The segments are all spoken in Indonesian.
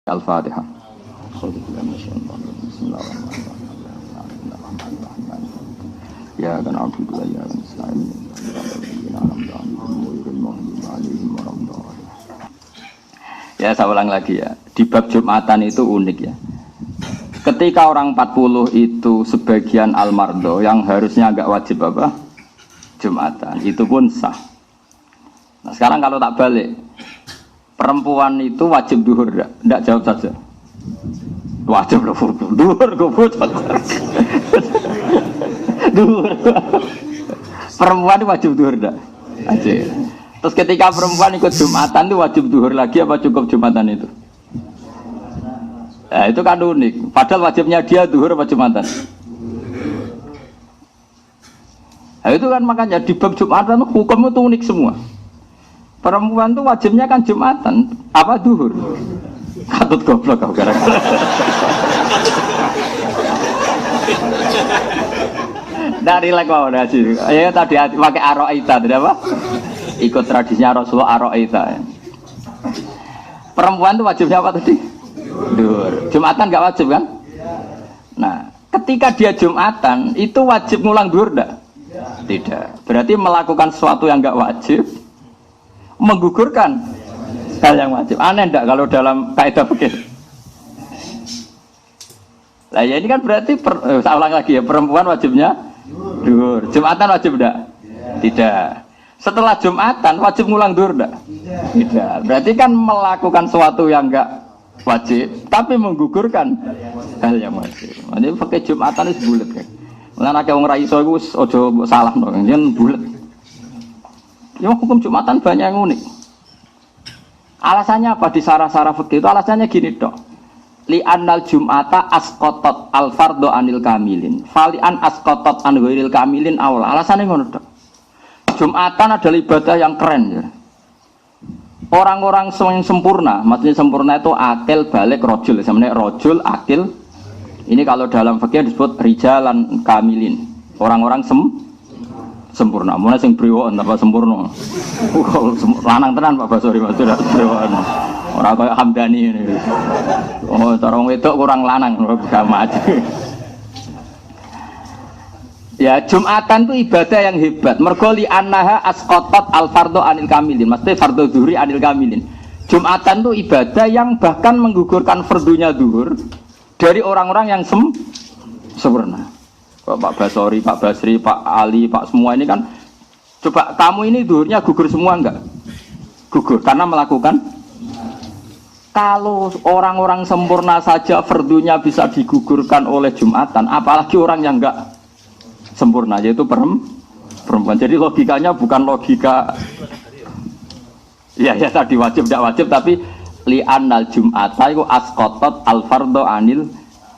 Al-Fatihah. Ya kan Abdullah ya kan Islam. Ya saya ulang lagi ya. Di bab Jumatan itu unik ya. Ketika orang 40 itu sebagian al-mardo yang harusnya agak wajib apa? Jumatan. Itu pun sah. Nah sekarang kalau tak balik, perempuan itu wajib duhur enggak? Enggak, jawab saja. Wajib duhur goblok. Duhur. Perempuan itu wajib duhur enggak? Wajib. Terus ketika perempuan ikut Jumatan itu wajib duhur lagi apa cukup Jumatan itu? Nah, itu kan unik. Padahal wajibnya dia duhur apa Jumatan? Nah, itu kan makanya di bab Jumatan hukum itu unik semua. Perempuan tuh wajibnya kan Jumatan, apa duhur? Katut goblok kau gara-gara. Dari lek mau nasi. Ya tadi pakai aroita, tidak apa? Ikut tradisinya Rasulullah aroita. Perempuan tuh wajibnya apa tadi? Duhur. Jumatan nggak wajib kan? Nah, ketika dia Jumatan itu wajib ngulang duhur enggak? Tidak. Berarti melakukan sesuatu yang nggak wajib menggugurkan hal yang wajib. Aneh enggak kalau dalam kaidah fikih? Lah ya ini kan berarti saya ulang lagi ya, perempuan wajibnya duhur. Jumatan wajib enggak? Tidak. Setelah Jumatan wajib ngulang duhur enggak? Tidak. Berarti kan melakukan sesuatu yang enggak wajib tapi menggugurkan hal yang wajib. Jadi fikih Jumatan itu bulet kan. Mulane akeh wong ra iso iku aja salah no, yen bulet. Ya hukum Jumatan banyak yang unik. Alasannya apa di sarah-sarah fikih itu? Alasannya gini dok. Li annal Jum'ata asqatat al fardhu anil kamilin. Fali an asqatat an ghairil kamilin aula. Alasannya ngono dok. Jumatan adalah ibadah yang keren ya. Orang-orang yang sempurna, maksudnya sempurna itu akil, balik, rojul. Sebenarnya rojul, akil. Ini kalau dalam fikih disebut rijalan kamilin. Orang-orang sempurna, mana sing priwon apa sempurna? Lanang tenan Pak Basori maksudnya priwon. Orang kayak Hamdani ini. Oh, cara wong wedok kurang lanang sama aja. Ya, Jumatan itu ibadah yang hebat. Mergo li annaha asqatat al fardhu anil kamilin. Maksudnya fardhu zuhri anil kamilin. Jumatan itu ibadah yang bahkan menggugurkan fardunya zuhur dari orang-orang yang sempurna. Pak Basori, Pak Basri, Pak Ali, Pak semua ini kan coba kamu ini duhurnya gugur semua enggak? Gugur karena melakukan. Kalau orang-orang sempurna saja fardunya bisa digugurkan oleh Jumatan, apalagi orang yang enggak sempurna yaitu perempuan. Jadi logikanya bukan logika ya tadi wajib enggak wajib tapi li annal Jum'ata iku asqatat al fardhu anil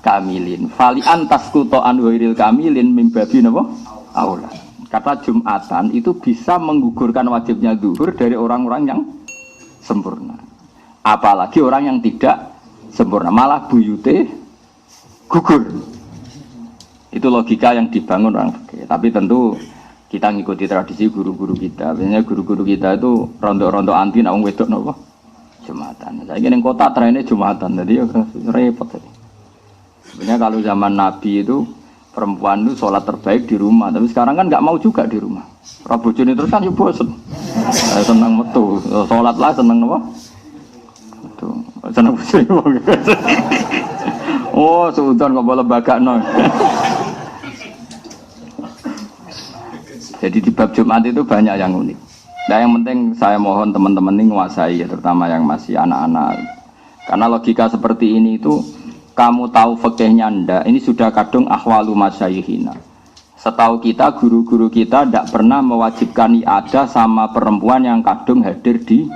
kamilin. Fali antas kuto anwiril kamilin mimbabi napa? Aula. Kata Jumatan itu bisa menggugurkan wajibnya zuhur dari orang-orang yang sempurna. Apalagi orang yang tidak sempurna, malah buyute gugur. Itu logika yang dibangun orang fikih. Tapi tentu kita ngikuti tradisi guru-guru kita. Biasanya guru-guru kita itu rondo-rondo anti nak wong wedok napa? Jumatan. Saiki ning kota trennya Jumatan. Jadi ya repot tadi. Sebenarnya kalau zaman Nabi itu perempuan itu sholat terbaik di rumah, tapi sekarang kan nggak mau juga di rumah. Rabojone terus kan ya bosen. Seneng metu, sholat lah seneng apa? Tuh, seneng bosen. Oh, suudon kok boleh bagakno. Jadi di bab Jumat itu banyak yang unik. Nah yang penting saya mohon teman-teman ini menguasai ya, terutama yang masih anak-anak. Karena logika seperti ini itu kamu tahu fikihnya ndak, ini sudah kadung ahwalu masyayikhina. Setahu kita, guru-guru kita tidak pernah mewajibkan ibadah sama perempuan yang kadung hadir di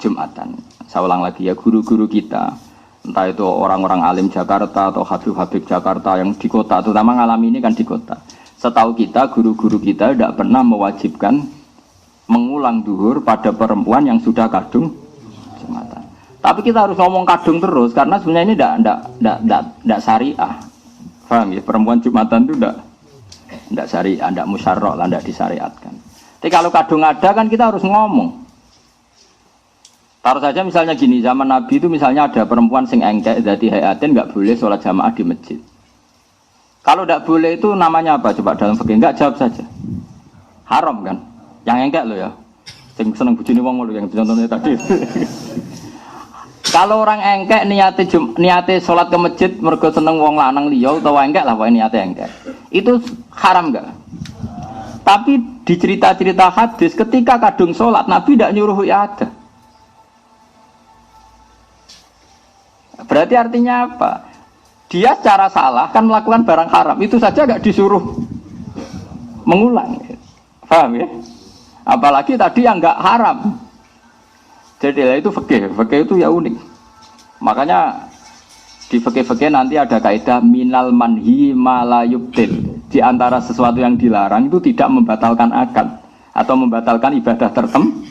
Jumatan. Saya ulang lagi ya, guru-guru kita, entah itu orang-orang alim Jakarta atau Habib-Habib Jakarta yang di kota, terutama ngalami ini kan di kota. Setahu kita, guru-guru kita tidak pernah mewajibkan mengulang duhur pada perempuan yang sudah kadung Jumatan. Tapi kita harus ngomong kadung terus karena sebenarnya ini tidak syariah. Paham ya? Perempuan Jumatan itu tidak syariah, tidak musyarrah lah, tidak disyariatkan. Tapi kalau kadung ada kan kita harus ngomong. Taruh saja misalnya gini, zaman Nabi itu misalnya ada perempuan sing engkek dadi hayatin nggak boleh sholat jamaah di masjid. Kalau nggak boleh itu namanya apa? Coba dalam fikih nggak jawab saja. Haram kan? Yang engkek lo ya. Sing seneng bojone wong lho yang contohnya tadi. Kalau orang engkek niate sholat ke masjid mergo seneng wong lanang liya utawa engkek lah pokoke niate engkek. Itu haram enggak? Tapi di cerita-cerita hadis ketika kadung sholat Nabi tidak nyuruh ya ada. Berarti artinya apa? Dia secara salah kan melakukan barang haram. Itu saja enggak disuruh mengulang. Paham ya? Apalagi tadi yang enggak haram. Jadi itu fikih itu ya unik. Makanya di fikih nanti ada kaidah minal manhi ma la yubtil. Di antara sesuatu yang dilarang itu tidak membatalkan akad atau membatalkan ibadah tertentu.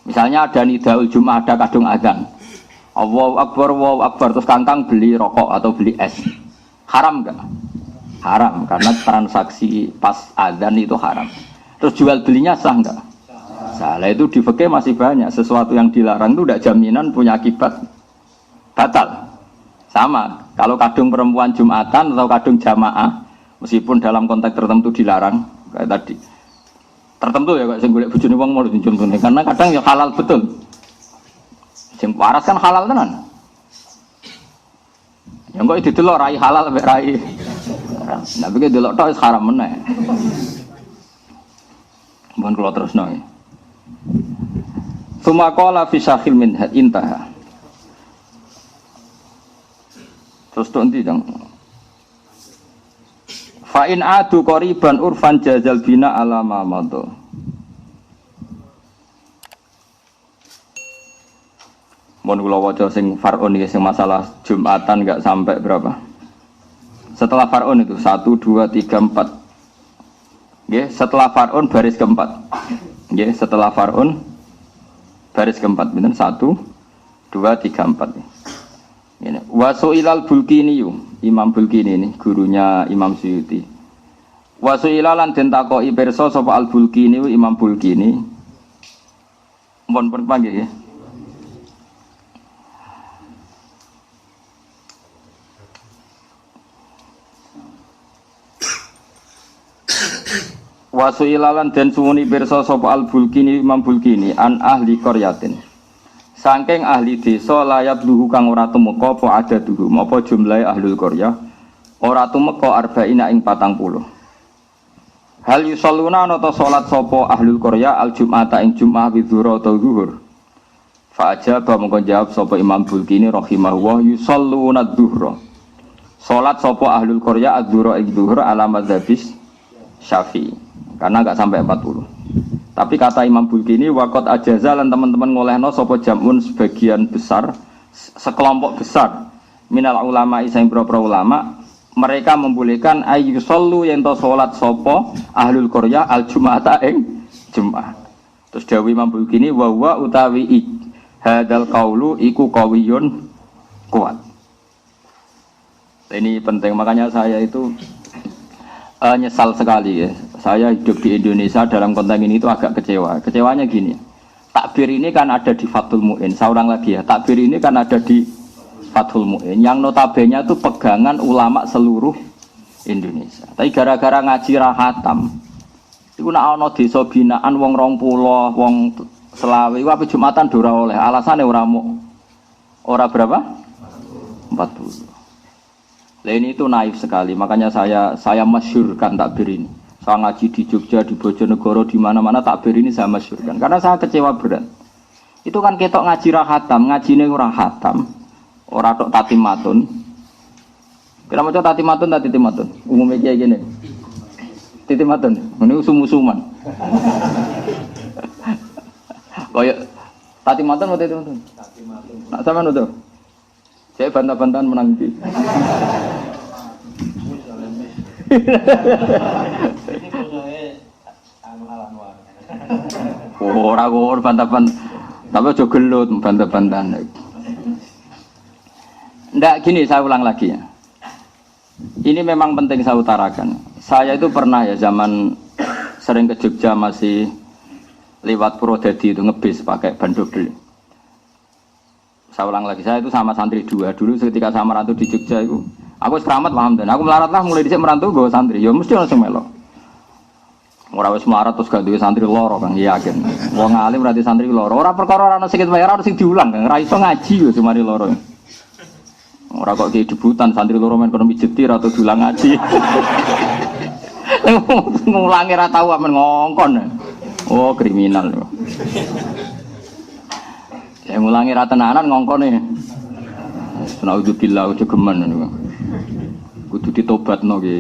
Misalnya ada nidaul Jumat, ada kadung azan. Allahu Akbar, terus kangkang beli rokok atau beli es. Haram enggak? Haram, karena transaksi pas azan itu haram. Terus jual belinya sah enggak? Salah. Itu di fikih masih banyak. Sesuatu yang dilarang itu tidak jaminan punya akibat batal. Sama, kalau kadung perempuan Jumatan atau kadung jamaah, meskipun dalam konteks tertentu dilarang, kayak tadi. Tertentu ya, kayak sing golek bojone wong mau contohnya, karena kadang ya halal betul. Sing waras kan halal tenan. Yang kok didelok rai halal mek rai. Nah, begitu delok tok wis haram meneh. Mohon kula terusno. Sumaqala fi syakhil min intaha. Terus tuh nanti dong. Fa in adu qoriban urfan jazal bina ala ma madha. Mun kula waca sing far'un iki sing masalah Jumatan enggak sampai berapa? Setelah far'un itu 1 2 3 4. Nggih, setelah far'un baris keempat. Nggih, setelah far'un baris keempat bener 1 2 3 4. Ini wasuilal Bulkini Imam Bulkini ini gurunya Imam Suyuti. Wasuilalan den takoki pirsa sapa Al Bulkini Imam Bulkini. Mohon panggil ya. Wasuilalan den suwuni pirsa sapa Al Bulkini Imam Bulkini an ahli qaryatin. Saking ahli desa layat luhu kang ora tumeka apa adaduhu apa jumlahe ahlul qaryah ora tumeka arba'ina ing 40. Hal yusalluna ana ta salat sapa ahlul qaryah al jum'ata ing jum'ah widzuhur atau zuhur. Fa ajaba mongko jawab sapa Imam Bulkini rahimahullah yusalluna dzuhra. Salat sapa ahlul qaryah adzuhra ing zuhur ala madzhabis Syafi'i karena enggak sampai 40. Tapi kata Imam Bulkini wakot ajazalan teman-teman ngolehno sapa jamun sebagian besar sekelompok besar minal ulama isang beberapa ulama mereka membolehkan ayyusallu yen to salat sapa ahlul qaryah al jum'ata ing Jumat. Terus dawuh Imam Bulkini wa huwa utawi hadal qaulu iku qawiyun kuat. Ini penting makanya saya itu nyesal sekali ya. Saya hidup di Indonesia dalam konteks ini itu agak kecewa. Kecewanya gini. Takbir ini kan ada di Fathul Mu'in. Saya ulang lagi ya. Takbir ini kan ada di Fathul Mu'in. Yang notabene itu pegangan ulama seluruh Indonesia. Tapi gara-gara ngaji rahatam. Iku nek ana desa binaan wong 20, wong selawe iku apa Jumatan ora oleh. Alasane ora berapa? 40. Lah ini itu naif sekali. Makanya saya masyhurkan takbir ini. Saya ngaji di Jogja, di Bojonegoro, di mana-mana takbir ini saya masyhurkan. Karena saya kecewa berat. Itu kan ketok ngaji rahatam, ngajine ora hatam. Ora tok tatimatun. Kira maca tatimatun ta titimatun. Umume kiye gini. Titimatun, ngene usum-usuman. Kaya tatimatun atau titimatun? Tatimatun. Nak sampean utuh. Saya bantah-bantahan menang iki. Ora bantah-bantahan. Tapi aja gelut bantah-bantahan. Ndak gini saya ulang lagi ya. Ini memang penting saya utarakan. Saya itu pernah ya zaman sering ke Jogja masih lewat Purwodadi itu ngebis pakai ban double. Saya ulang lagi, saya itu sama santri 2 dulu ketika saya merantau di Jogja itu. Aku keramat paham dan aku melarat lah mulai dhisik merantau gue santri. Ya mesti langsung melok. Ora wis melarat terus gak duwe santri loro Kang, yakin. Wong alim berarti santri loro. Ora perkara ora ono sikit wae ora sing diulang Kang. Ora iso ngaji yo semari loro. Ora kok ki debutan santri loro men kono mijeti atau diulang ngaji. Ngulangi ra tau men ngongkon. Oh, kriminal. Ya ngulangi ra tenanan ngongkone. Naudzubillah aja geman niku. Kudu ditobatno ki.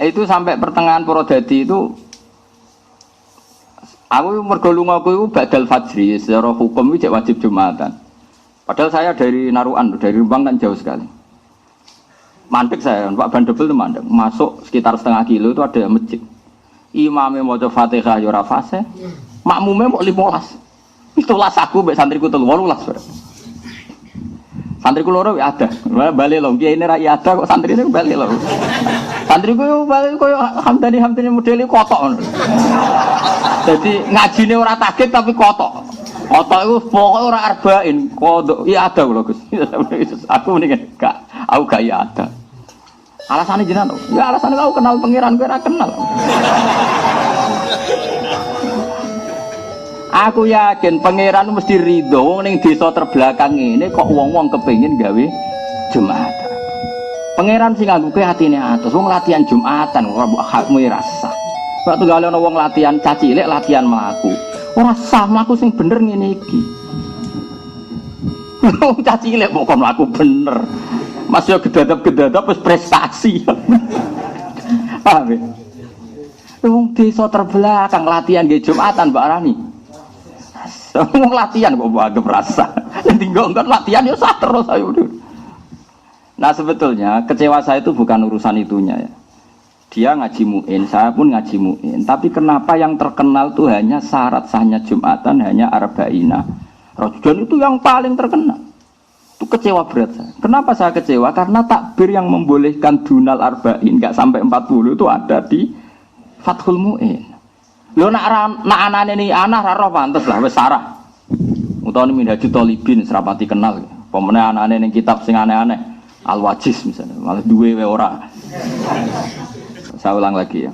Itu sampai pertengahan Purwodadi itu aku mergo lunga ku badal fajri secara hukum itu wajib Jumatan. Padahal saya dari Naruan, dari Rembang kan jauh sekali. Mandek saya, Pak Bandebel itu mandek. Masuk sekitar setengah kilo itu ada masjid. Imamnya maca Fatihah ya ora fase. Makmume mau 15. Itulah aku mbek santriku 18. Santriku loro ya ada. Bali lho, kiai ini ra ada kok santrine bali lho. Santriku yo bali koyo Hamdani modele kotok ngono. Dadi ngajine ora target tapi kotok. Kotok iku pokoke ora arba'in, kodok. Iya ada lho Gus. Aku mendingan gak, aku gak ya ada. Alasane jenengan, ya alasane aku kenal pangeran kowe ora kenal. Aku yakin pangeran mesti ridho wong ning desa terbelakang ini kok wong-wong kepengin gawe Jumatan. Pangeran sing nganggo atine atus wong latihan Jumatan ora mbok hakmu rasa. Kok tunggale ana wong latihan caci cilik latihan mlaku. Ora sah mlaku sing bener ngene iki. Wong caci cilik kok mlaku bener. Mas yo gedadap-gedadap wis prestasi. Paham ya? Wong desa terbelakang latihan nggih Jumatan Mbak Arani. Wong latihan kok anggap rasa. Tinggal enggak latihan ya sah terus ayo. Nah sebetulnya kecewa saya itu bukan urusan itunya ya. Dia ngaji mu'in, saya pun ngaji mu'in. Tapi kenapa yang terkenal itu hanya syarat sahnya Jumatan hanya arba'ina. Rajulun itu yang paling terkenal. Itu kecewa berat saya. Kenapa saya kecewa? Karena takbir yang membolehkan dunal arba'in enggak sampai 40 itu ada di Fathul Mu'in. Lho nak anane ni anak ra roh pantes lah wis sarah. Utawa Minhajul Thalibin serapati kenal. Pemene anane ning kitab sing aneh-aneh Al-Wajiz misalnya, malah duwe wae ora. Saya ulang lagi ya.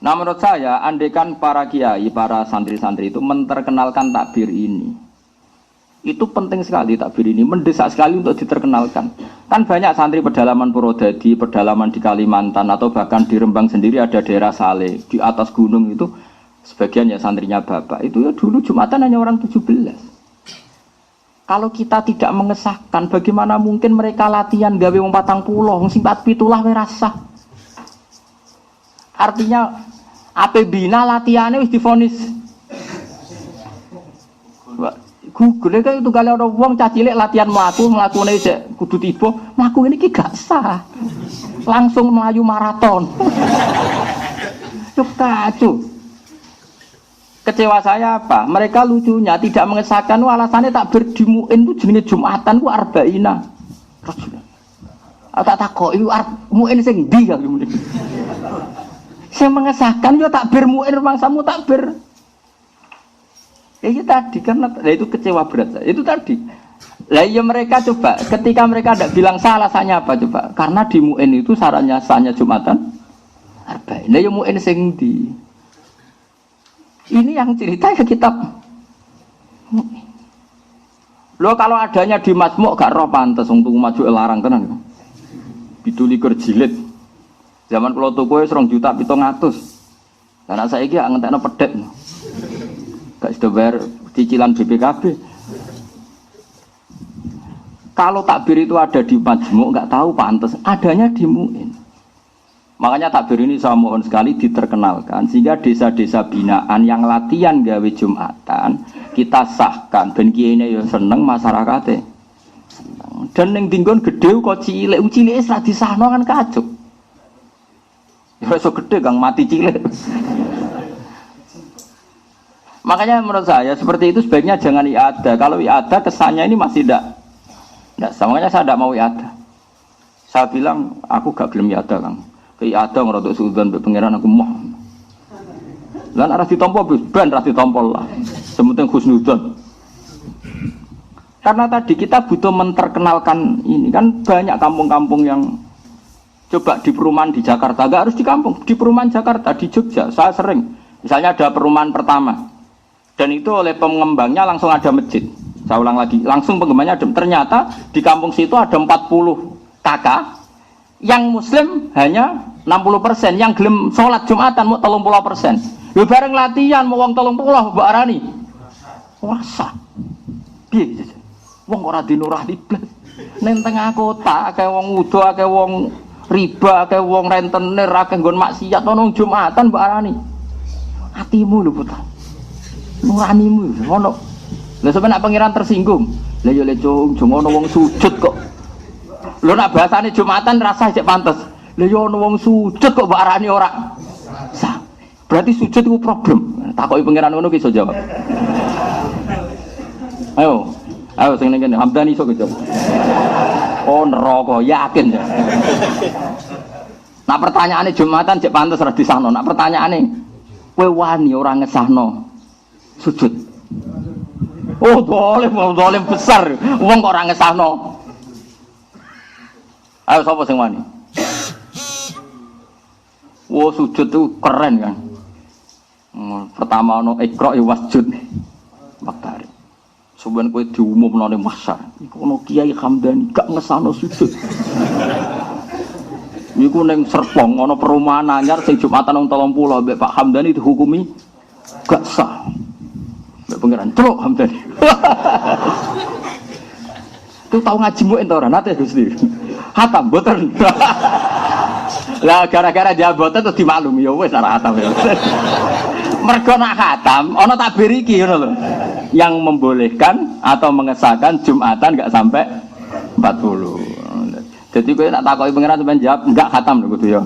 Nah menurut saya andekan para kiai, para santri-santri itu menterkenalkan takbir ini. Itu penting sekali takbir ini, mendesak sekali untuk diterkenalkan. Kan banyak santri pedalaman Purwodadi, pedalaman di Kalimantan atau bahkan di Rembang sendiri ada daerah Saleh, di atas gunung itu sebagian ya santrinya bapak. Itu ya dulu Jumatan hanya orang 17. Kalau kita tidak mengesahkan, bagaimana mungkin mereka latihan gawe wong 40, sing 47 we rasah. Artinya ape bina latihane wis divonis Google kan itu kalau ada wong cacilik latihan melakukan ini kudu tiba, melakukan ini gak sah, langsung melayu maraton. Cuk kacau. Kecewa saya apa? Mereka lucunya tidak mengesahkan alasannya tak berdimuin itu jenenge Jumatan ku arba'ina. Tak takok itu muin sing ndi ya kemudian. Saya mengesahkan yo tak bermuin mangsamu tak ber. Ya itu tadi karena itu kecewa berat saya. Itu tadi. Lah ya mereka coba ketika mereka tidak bilang salah alasannya apa coba? Karena di muin itu syaratnya sahnya Jumatan arba'in. Lah ya muin sing ndi? Ini yang cerita ya kitab. Lo kalau adanya di Majmu' gak roh pantes untuk maju larang tenan. 17 jilid. Zaman kula tuku wis 2.700.000. Lah nek saiki gak ngentekno pedhet. Gak sudah bayar cicilan BPKB. Kalau takbir itu ada di Majmu' nggak tahu pantas, adanya di Mu'in. Makanya takbir ini saya mohon sekali diterkenalkan sehingga desa-desa binaan yang latihan gawe Jumatan kita sahkan ben kiyene ya seneng masyarakate. Dan ning dinggon gedhe kok cilik, cilike wis ra disahno kan kacuk. Ya iso gedhe Kang mati cilik. Makanya menurut saya seperti itu sebaiknya jangan i'adah. Kalau i'adah kesannya ini masih tidak sama. Makanya saya tidak mau i'adah. Saya bilang aku gak gelem i'adah Kang. Ke i'adah ngerotok suudzon mbek pangeran aku moh. Lan ora ditampa ben ora ditampa lah. Sementing husnudzon. Karena tadi kita butuh menterkenalkan ini kan banyak kampung-kampung yang coba di perumahan di Jakarta, gak harus di kampung, di perumahan Jakarta, di Jogja, saya sering. Misalnya ada perumahan pertama, dan itu oleh pengembangnya langsung ada masjid. Saya ulang lagi, langsung pengembangnya ada. Ternyata di kampung situ ada 40 kakak, yang muslim hanya 60%, yang gelem sholat Jumatan mau 30%. Yo bareng latihan mau wong 30 Mbak Arani. Wasa. Piye? Wong ora dinurah iblis. Ning tengah kota akeh wong wudo, akeh wong riba, akeh wong rentenir, akeh nggon maksiat ono Jumatan Mbak Arani. Atimu lho putra. Nuranimu ngono. Lah sampe nek pangeran tersinggung. Lah yo le cung ono wong sujud kok. Lho nek bahasane Jumatan rasa cek pantes. Lah yo ono wong sujud kok Mbak Arani ora sah. Berarti sujud itu problem. Takoki pangeran ngono ki iso jawab. Ayo sing ngene Hamdani iso kejawab. Oh neraka yakin ya. Nah pertanyaane Jumatan cek pantes ora disahno. Nah pertanyaane kowe wani ora ngesahno sujud. Oh dolim besar. Wong kok ora ngesahno. Ayo sapa sing wani? Oh sujud itu keren kan. Pertama ono Iqra wasjud. Maktari. Sebenarnya kowe diumumno ning masyar. Iku ono Kiai Hamdani gak ngesahno sujud. Iku ning Serpong ono perumahan anyar sing Jumatan wong 30 mbek Pak Hamdani dihukumi gak sah. Mbek pangeran Truk Hamdani. Itu tahu ngaji mu ento ora nate Gusti. Hatam boten. Lah gara-gara dia boten terus dimaklumi ya wis ora hatam ya. Mergo nak khatam ana takbir iki ngono lho. Yang membolehkan atau mengesahkan Jumatan enggak sampai 40. Jadi kowe nak takoki pangeran sampean jawab enggak khatam lho kudu ya.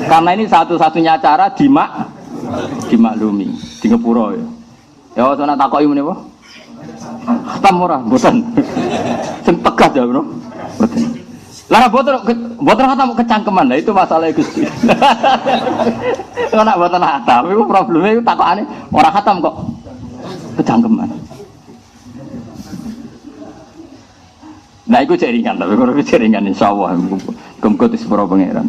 Karena ini satu-satunya cara dimaklumi, di ngepuro ya. Ya wis nak takoki meneh apa? Khatam ora, boten. Sing tegas ya, Bro. Boten. Lah boten khatam kecangkeman. Lah itu masalah Gusti. Nek boten khatam iku probleme iku takokane ora khatam kok kecangkeman. Nah iku jaringan tapi kalau jaringan insyaallah muga-muga disepuro pangeran.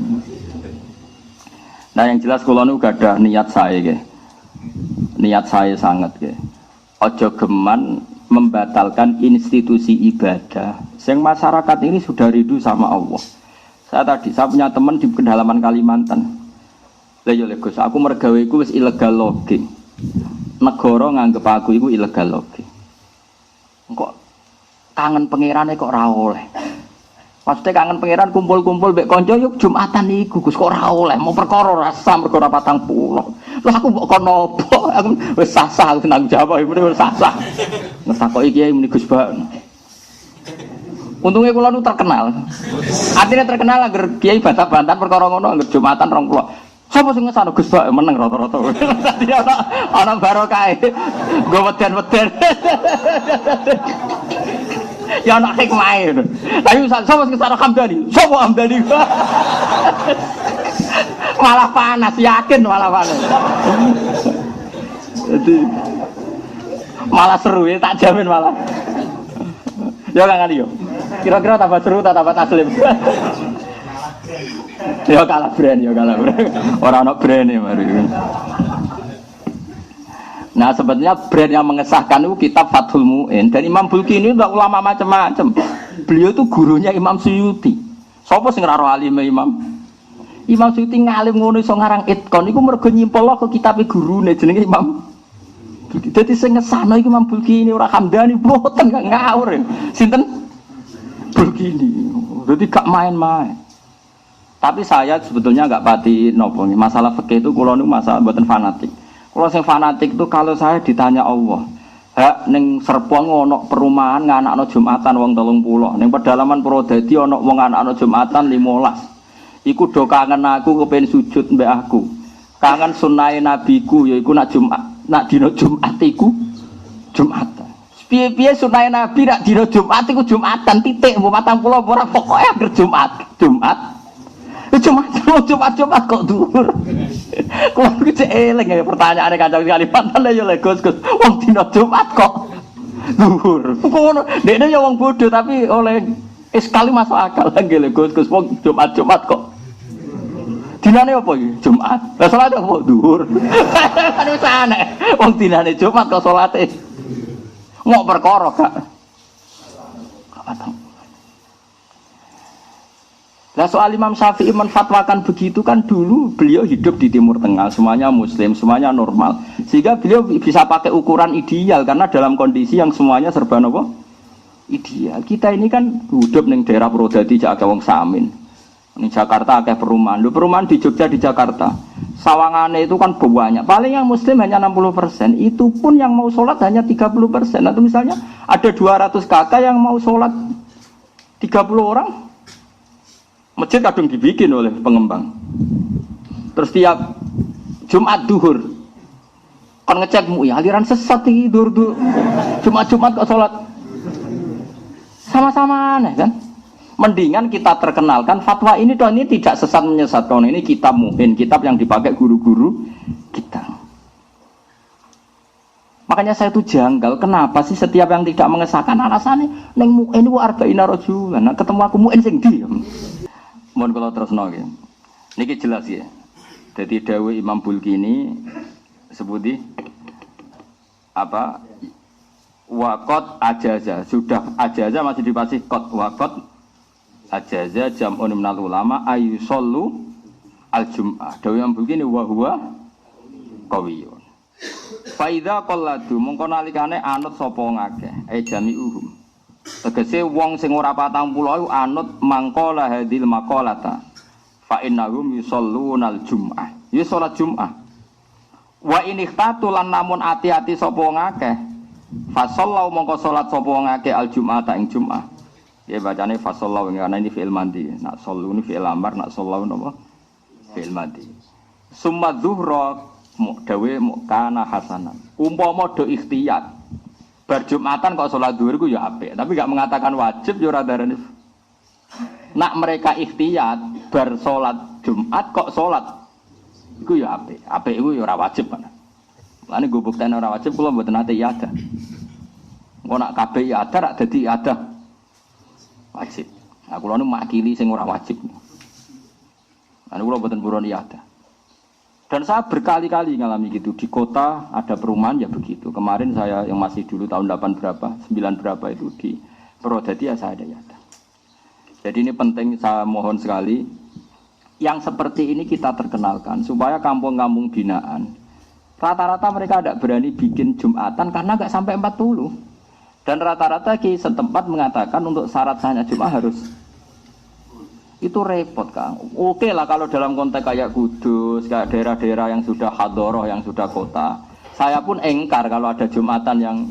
Nah yang jelas kula niku gadah niat saya nggih. Niat saya sangat nggih. Aja geman membatalkan institusi ibadah. Yang masyarakat ini sudah rindu sama Allah. Saya punya teman di pedalaman Kalimantan. Lah yo Gus, aku mergawe iku wis ilegal logging. Negara nganggep aku iku ilegal logging. Kok kangen pangerane kok ora oleh. Maksudnya kangen pangeran kumpul-kumpul mbek kanca yuk Jumatan iku Gus kok ora oleh. Mau perkara rasa perkara 40. Lah aku mbok kono opo? Aku wis sah-sah aku nang jawab iki wis sah-sah. Ngetakoki kiai muni Gus Bak. Untungnya kula nu terkenal. Artinya terkenal agar kiai bantah-bantahan perkara ngono agar Jumatan 20. Sapa sing ngesano Gus Bak meneng rata-rata. Dadi ana barokah. Go weden-weden. Ya ana hikmahe. Tapi sapa sing ngesano Hamdani? Sapa Hamdani? Malah panas, yakin malah panas. Jadi malah seru ya, tak jamin malah. Ya Kang Ali yo. Kira-kira tambah seru tambah taslim. Ya kalah brand. Ora ono brand e mari. Nah sebetulnya brand yang mengesahkan itu kitab Fathul Mu'in dan Imam Bulki ini udah ulama macam-macam. Beliau itu gurunya Imam Suyuti. Sapa sing ora ro alime Imam Suyuti ngalim ngono iso ngarang Itqan iku mergo nyimpol ke kitabe gurune jenenge Imam. Dadi sing ngesahno iki Imam Bulki ini ora Hamdani boten gak ngawur. Sinten? Bulki ini. Dadi gak main-main. Tapi saya sebetulnya enggak pati nopo nih. Masalah fikih itu kula niku masalah mboten fanatik. Kalau sing fanatik itu kalau saya ditanya Allah, hak ning Serpong ono perumahan nganakno Jumatan wong 30, ning pedalaman Purwodadi ono wong nganakno Jumatan 15. Iku do kangen aku kepengin sujud mbek aku. Kangen sunnahe nabiku yaiku nak Jumat, nak dina Jumat iku Jumatan. Piye-piye sunnahe nabi nak dina Jumat iku Jumatan titik 40 ora pokoke agar Jumat. Jumat kok dhuwur. Kulo iki cek eling ya pertanyaane kanca Kalimantan ya le Gus. Wong dina Jumat kok dhuwur. Ngono. Dekne ya wong bodoh tapi oleh sekali masuk akal nggih le Gus. Wong Jumat kok. Dinane apa iki? Jumat. Lah salate kok dhuwur. Kan wis aneh. Wong dinane Jumat kok salate. Ngok perkara gak. Lah soal Imam Syafi'i menfatwakan begitu kan dulu beliau hidup di Timur Tengah, semuanya muslim, semuanya normal. Sehingga beliau bisa pakai ukuran ideal karena dalam kondisi yang semuanya serba apa? Ideal. Kita ini kan hidup ning daerah Purwodadi jak wong Samin. Ning Jakarta akeh perumahan. Lho perumahan di Jogja di Jakarta. Sawangane itu kan banyak. Paling yang muslim hanya 60%. Itu pun yang mau sholat hanya 30%. Atau misalnya ada 200 kakak yang mau sholat 30 orang. Masjid kadung dibikin oleh pengembang. Terus tiap Jumat duhur kan ngecek ya aliran sesat iki duhur. Jumat kok sholat. Sama-sama aneh kan? Mendingan kita terkenalkan fatwa ini toh ini tidak sesat menyesatkan. Ini kitab muhin, kitab yang dipakai guru-guru kita. Makanya saya itu janggal, kenapa sih setiap yang tidak mengesahkan alasannya neng muin ku arba'ina rajulan. Nah, ketemu aku muin sing diam. Mohon kalau terus nggih. Niki jelas ya. Jadi dawuh Imam Bulkini sebuti apa? Waqat ajaza, sudah ajaza masih dipasih qad waqat ajaza jam'un minal ulama ayusallu al-jum'ah. Dawuh Imam Bulkini wa huwa qawiyun. Fa idza qalladu mongko nalikane anut sapa ngakeh jami'uhum. Tegese wong sing ora 40 anut mangkola hadil maqalata fa innahum yusallunal jum'ah ya salat jum'ah wa in ikhtatu lan namun ati-ati sapa ngakeh fa sallau mongko salat sapa ngakeh al jum'ah ta ing jum'ah ya bacane fa sallau ngene ini fi'il mandi nak sallu ni fi'il amar nak sallau napa fi'il mandi summa zuhra dawe kana hasanan umpama do ikhtiyat bar Jumatan kok sholat zuhur ku ya apik, tapi gak mengatakan wajib ya ora darani. Nak mereka ikhtiyat bar sholat Jumat kok sholat iku ya apik. Apik iku ya ora wajib kan. Lane go buktene ora wajib kula mboten ate iyadah. Engko nak kabeh iyadah rak dadi iyadah wajib. Nah kula nu makili sing ora wajib. Lane kula mboten buron iyadah. Dan saya berkali-kali ngalami gitu. Di kota ada perumahan ya begitu. Kemarin saya yang masih dulu tahun 8 berapa, 9 berapa itu di Purwodadi ya saya ada yada. Jadi ini penting, saya mohon sekali. Yang seperti ini kita terkenalkan. Supaya kampung-kampung binaan. Rata-rata mereka tidak berani bikin Jumatan karena nggak sampai 40. Dan rata-rata ki setempat mengatakan untuk syarat sahnya Jumat harus itu repot Kang. Oke lah kalau dalam konteks kayak Kudus, kayak daerah-daerah yang sudah hadoroh, yang sudah kota. Saya pun engkar kalau ada Jumatan yang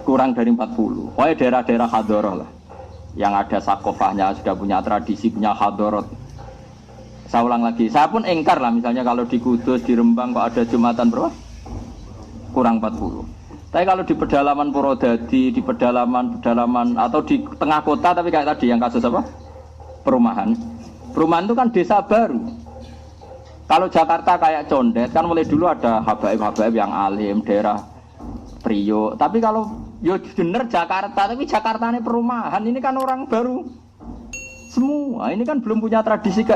kurang dari 40. Pokoknya daerah-daerah hadoroh lah. Yang ada sakofahnya, sudah punya tradisi, punya hadorot. Saya ulang lagi, saya pun engkar lah misalnya kalau di Kudus, di Rembang kok ada Jumatan berapa? Kurang 40. Tapi kalau di pedalaman Purwodadi, di pedalaman atau di tengah kota tapi kayak tadi yang kasus apa? Perumahan itu kan desa baru. Kalau Jakarta kayak Condet kan mulai dulu ada habaib-habaib yang alim daerah Priok. Tapi kalau yo bener Jakarta, tapi Jakarta ini perumahan ini kan orang baru semua. Ini kan belum punya tradisi ke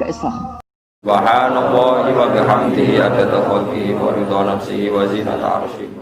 Islam. Subhanallah wa bihamdihi adada khalqihi wa ridha nafsihi wa zinata arsyihi.